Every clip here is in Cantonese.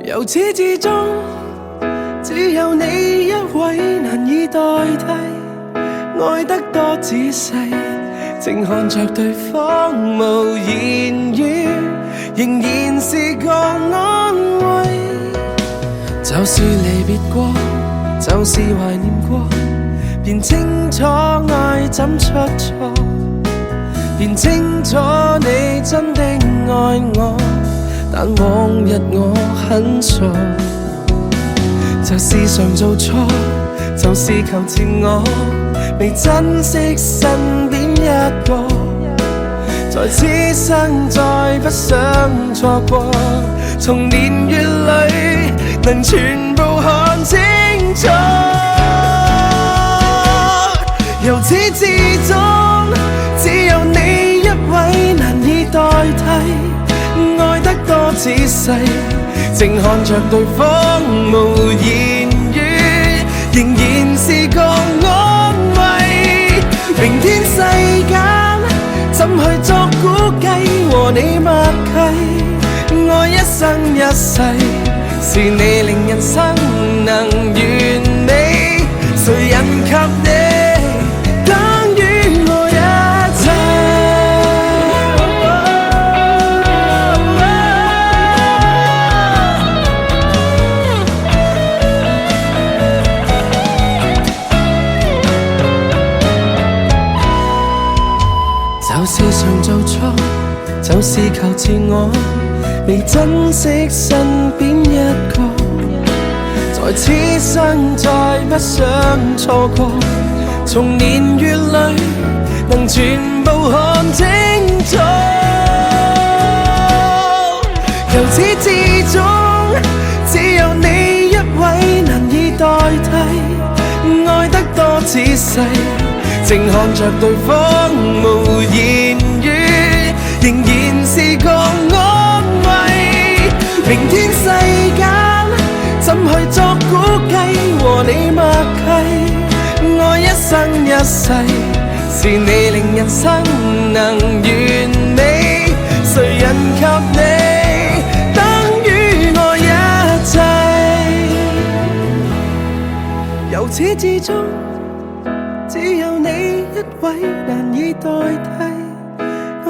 由始至終只有你一位難以代替，愛得多仔細，靜看着對方無言語，仍然是個安慰。就是離別過，就是懷念過，便清楚愛怎出錯，便清楚你真的愛我，但往日我很傻。就是常做錯，就是求自我，未珍惜身邊一個，在此生再不想錯過，從年月裏能全部看清楚。由始至終只有你一位難以代替，愛得多仔細，靜看着對方無言語，仍然是個安慰。明天世間怎去作估計，和你默契，愛一生一世，是你令人生能完美，誰人及你等於我一切。就是常做錯，就是求自我，未珍惜身邊一個，在此生再不想錯過，從年月裏能全部看清楚。由始至終只有你一位難以代替，愛得多仔細，靜看着對方無言語，仍然是個安慰。明天世間怎去作估計，和你默契，愛一生一世，是你令人生能完美，誰人及你等於我一切。由始至終只有你一位難以代替，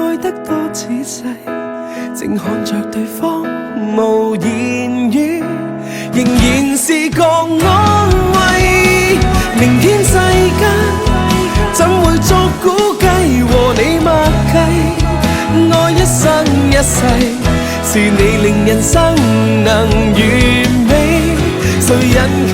愛得多仔細，靜看着對方無言語，仍然是個安慰。明天世間怎會作估計，和你默契，愛一生一世，是你令人生能完美，誰人及